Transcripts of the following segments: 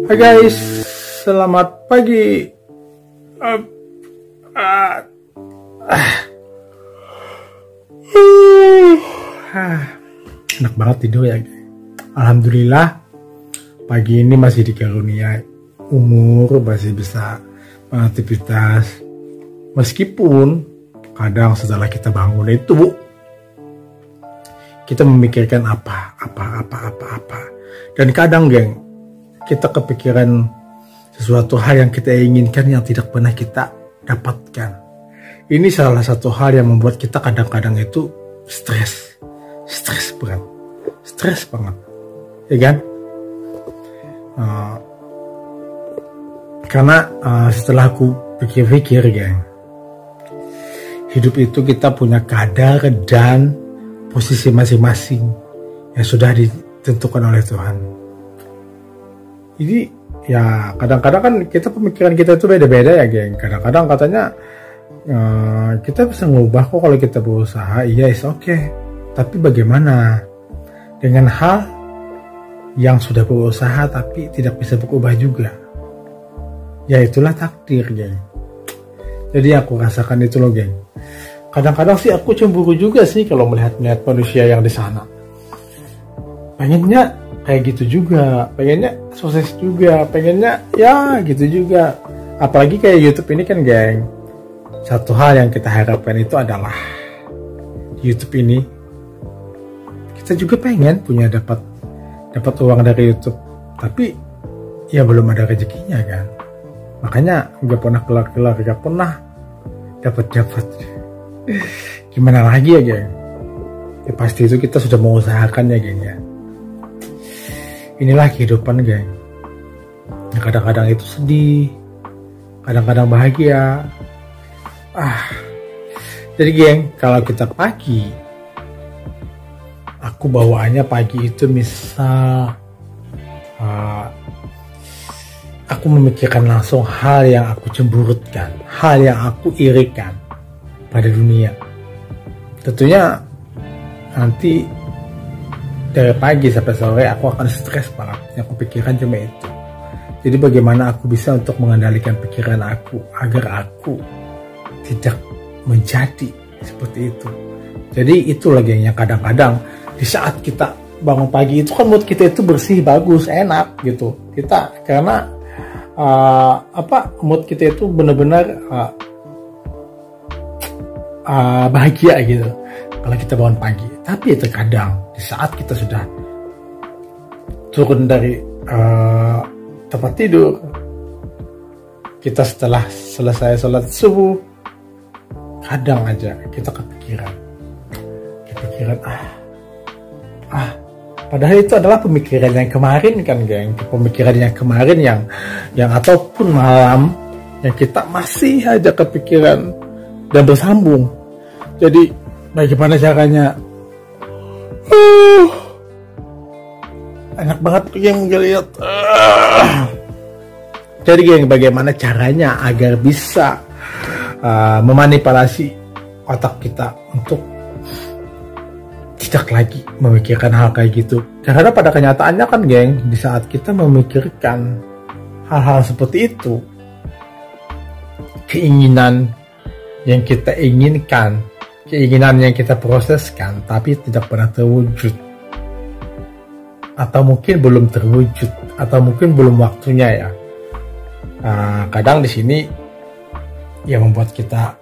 Hai guys, selamat pagi. Enak banget tidur ya. Alhamdulillah pagi ini masih dikaruniai umur, masih bisa beraktivitas. Meskipun kadang setelah kita bangun itu kita memikirkan apa. Dan kadang geng, kita kepikiran sesuatu hal yang kita inginkan yang tidak pernah kita dapatkan. Ini salah satu hal yang membuat kita kadang-kadang itu stres berat, stres banget, ya kan? Karena setelah aku pikir-pikir, geng, hidup itu kita punya kadar dan posisi masing-masing yang sudah ditentukan oleh Tuhan. Jadi ya kadang-kadang kan kita pemikiran kita itu beda-beda ya geng. Kadang-kadang katanya kita bisa ngubah kok kalau kita berusaha. Iya, is okay. Tapi bagaimana dengan hal yang sudah berusaha tapi tidak bisa berubah juga? Ya itulah takdir geng. Jadi aku rasakan itu loh geng. Kadang-kadang sih aku cemburu juga sih kalau melihat manusia yang di sana. Pengennya kayak gitu juga, pengennya sukses juga, pengennya ya gitu juga. Apalagi kayak YouTube ini kan geng, satu hal yang kita harapkan itu adalah YouTube ini kita juga pengen punya dapat uang dari YouTube, tapi ya belum ada rezekinya kan. Makanya nggak pernah kelar, nggak pernah dapat. Gimana lagi ya geng? Ya pasti itu kita sudah mengusahakan ya geng ya. Inilah kehidupan geng. Ya, kadang-kadang itu sedih, kadang-kadang bahagia. Jadi geng, kalau kita pagi, aku bawaannya pagi itu misal aku memikirkan langsung hal yang aku cemburutkan, hal yang aku irikan pada dunia. Tentunya nanti dari pagi sampai sore aku akan stres banget. Yang aku pikirkan cuma itu. Jadi bagaimana aku bisa untuk mengendalikan pikiran aku agar aku tidak menjadi seperti itu. Jadi itu lagi yang kadang-kadang di saat kita bangun pagi itu kan mood kita itu bersih, bagus, enak gitu. Kita karena mood kita itu benar-benar bahagia gitu kalau kita bangun pagi. Tapi terkadang di saat kita sudah turun dari tempat tidur, kita setelah selesai sholat subuh, kadang aja kita kepikiran padahal itu adalah pemikiran yang kemarin kan geng, pemikiran yang kemarin yang ataupun malam yang kita masih aja kepikiran dan bersambung. Jadi bagaimana caranya? Enak banget geng ngeliat. Jadi geng, bagaimana caranya agar bisa memanipulasi otak kita untuk tidak lagi memikirkan hal kayak gitu. Karena pada kenyataannya kan geng, di saat kita memikirkan hal-hal seperti itu, keinginan yang kita inginkan, keinginan yang kita proseskan tapi tidak pernah terwujud, atau mungkin belum terwujud, atau mungkin belum waktunya ya. Kadang di sini yang membuat kita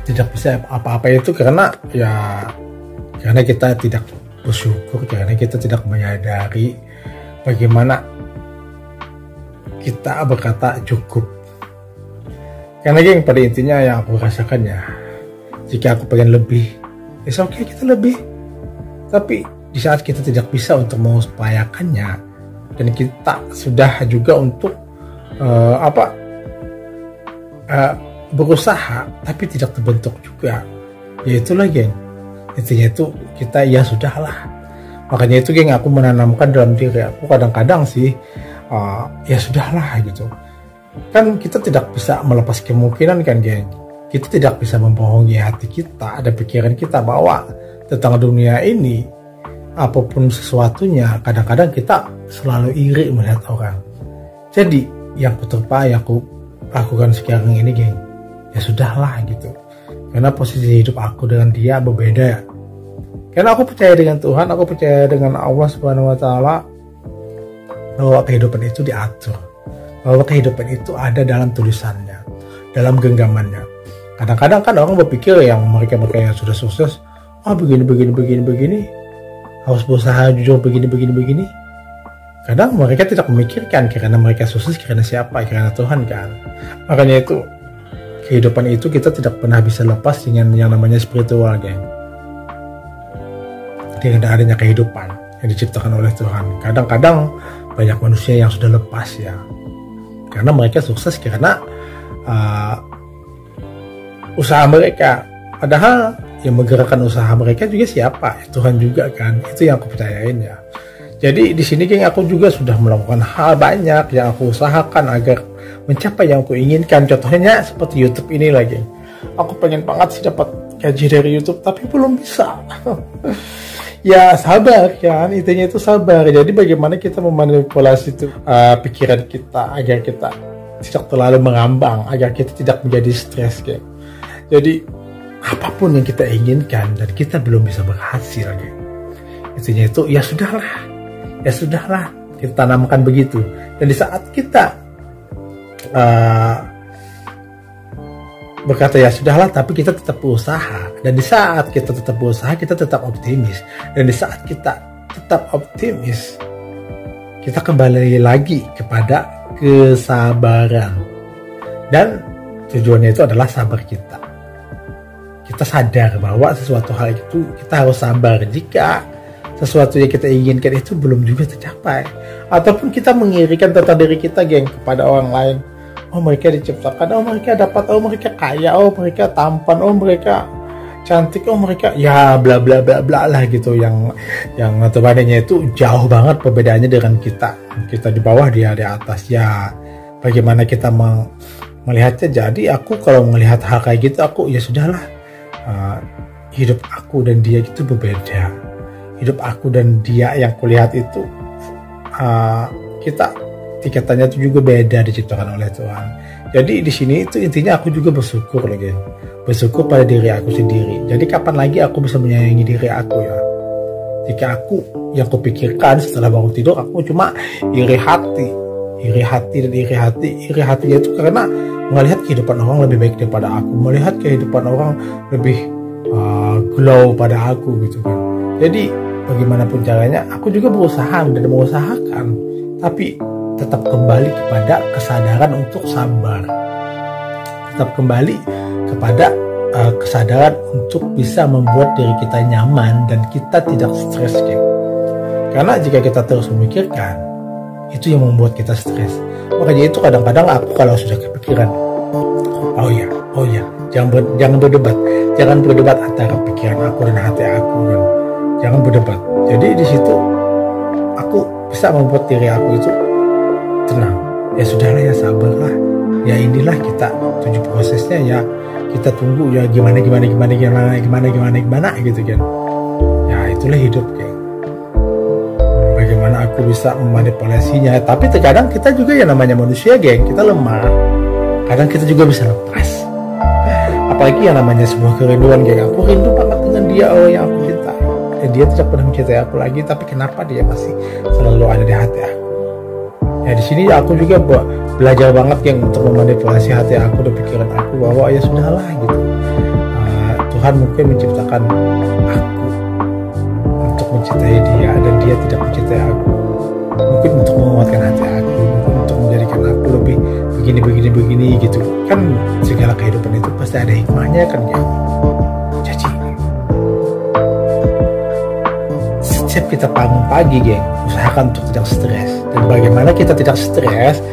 tidak bisa apa-apa itu karena kita tidak bersyukur, karena kita tidak menyadari bagaimana kita berkata cukup. Karena yang pada intinya yang aku rasakan ya, jika aku pengen lebih, it's okay kita lebih. Tapi di saat kita tidak bisa untuk mengupayakannya, dan kita sudah juga untuk berusaha tapi tidak terbentuk juga, ya itulah geng. Intinya itu kita ya sudahlah. Makanya itu geng, aku menanamkan dalam diri aku kadang-kadang sih ya sudahlah gitu. Kan kita tidak bisa melepas kemungkinan kan geng. Kita tidak bisa membohongi hati kita dan pikiran kita bahwa tentang dunia ini apapun sesuatunya, kadang-kadang kita selalu iri melihat orang. Jadi yang aku lakukan sekarang ini, geng, ya sudahlah gitu. Karena posisi hidup aku dengan dia berbeda ya. Karena aku percaya dengan Tuhan, aku percaya dengan Allah Subhanahu wa taala bahwa kehidupan itu diatur. Bahwa kehidupan itu ada dalam tulisannya, dalam genggamannya. Kadang-kadang kan orang berpikir yang mereka yang sudah sukses, begini, harus berusaha jujur begini. Kadang mereka tidak memikirkan karena mereka sukses karena siapa, karena Tuhan kan. Makanya itu kehidupan itu kita tidak pernah bisa lepas dengan yang namanya spiritual, geng. Dengan adanya kehidupan yang diciptakan oleh Tuhan. Kadang-kadang banyak manusia yang sudah lepas ya, karena mereka sukses karena usaha mereka. Padahal yang menggerakkan usaha mereka juga siapa? Tuhan juga kan. Itu yang aku percayain ya. Jadi di sini, geng, aku juga sudah melakukan hal banyak yang aku usahakan agar mencapai yang aku inginkan. Contohnya seperti YouTube ini lagi. Aku pengen banget sih dapat gaji dari YouTube, tapi belum bisa. Ya sabar kan, intinya itu sabar. Jadi bagaimana kita memanipulasi itu pikiran kita agar kita tidak terlalu mengambang, agar kita tidak menjadi stres, geng. Jadi apapun yang kita inginkan dan kita belum bisa berhasil, geng, intinya itu ya sudahlah, kita tanamkan begitu. Dan di saat kita berkata ya sudahlah, tapi kita tetap berusaha. Dan di saat kita tetap berusaha, kita tetap optimis. Dan di saat kita tetap optimis, kita kembali lagi kepada kesabaran. Dan tujuannya itu adalah sabar kita. Kita sadar bahwa sesuatu hal itu kita harus sabar jika sesuatu yang kita inginkan itu belum juga tercapai. Ataupun kita mengirikan tentang diri kita, geng, kepada orang lain. Oh, mereka diciptakan, oh mereka dapat, oh mereka kaya, oh mereka tampan, oh mereka cantik, oh mereka ya bla bla bla bla lah gitu, yang notabene itu jauh banget perbedaannya dengan kita di bawah, dia di atas. Ya bagaimana kita melihatnya. Jadi aku kalau melihat hal kayak gitu, aku ya sudahlah, hidup aku dan dia itu berbeda. Hidup aku dan dia yang kulihat itu kita tingkatannya itu juga beda, diciptakan oleh Tuhan. Jadi di sini itu intinya aku juga bersyukur lagi, bersyukur pada diri aku sendiri. Jadi kapan lagi aku bisa menyayangi diri aku ya? Jika aku yang kupikirkan setelah bangun tidur, aku cuma iri hatinya itu karena melihat kehidupan orang lebih baik daripada aku, melihat kehidupan orang lebih glow pada aku gitu kan. Jadi bagaimanapun caranya, aku juga berusaha dan mengusahakan, tapi tetap kembali kepada kesadaran untuk sabar, tetap kembali kepada kesadaran untuk bisa membuat diri kita nyaman dan kita tidak stres, geng. Karena jika kita terus memikirkan, itu yang membuat kita stres. Makanya itu kadang-kadang aku kalau sudah kepikiran, oh ya, jangan berdebat antara pikiran aku dan hati aku, kan. Jangan berdebat. Jadi di situ aku bisa membuat diri aku itu tenang. Ya sudahlah, ya sabarlah. Ya inilah kita tuju prosesnya, ya kita tunggu ya gimana gitu kan. Ya itulah hidup, geng. Bagaimana aku bisa memanipulasinya. Tapi terkadang kita juga ya namanya manusia, geng, kita lemah. Kadang kita juga bisa lepas. Apalagi yang namanya sebuah kerinduan, geng. Aku rindu banget dengan dia, yang aku cintai. Dan dia tidak pernah mencintai aku lagi, tapi kenapa dia masih selalu ada di hati aku? Ya di sini aku juga belajar banget, geng, untuk memanipulasi hati aku dan pikiran aku bahwa ya sudahlah gitu. Tuhan mungkin menciptakan aku untuk mencintai dia dan dia tidak mencintai aku. Mungkin untuk menguatkan hati aku, mungkin untuk menjadikan aku lebih begini gitu. Kan segala kehidupan itu pasti ada hikmahnya kan, geng. Jadi setiap kita bangun pagi, geng, usahakan untuk tidak stres. Dan bagaimana kita tidak stres,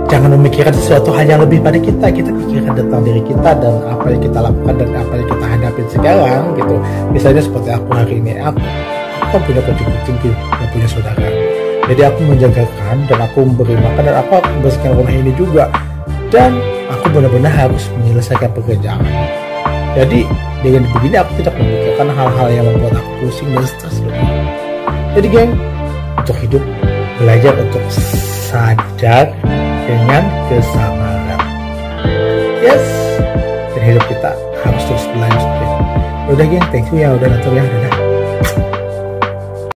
jangan memikirkan sesuatu hal yang lebih pada kita. Kita pikirkan tentang diri kita dan apa yang kita lakukan dan apa yang kita hadapi sekarang gitu. Misalnya seperti aku hari ini, aku punya kucing yang punya saudara. Jadi aku menjagakan dan aku memberi makan dan aku membersihkan rumah ini juga. Dan aku benar-benar harus menyelesaikan pekerjaan. Jadi dengan begini aku tidak memikirkan hal-hal yang membuat aku pusing dan stres lebih. Jadi, geng, untuk hidup belajar untuk sadar dengan kesabaran. Yes, dan hidup kita harus terus berlanjut. Udah geng, thank you ya udah nonton ya, dadah.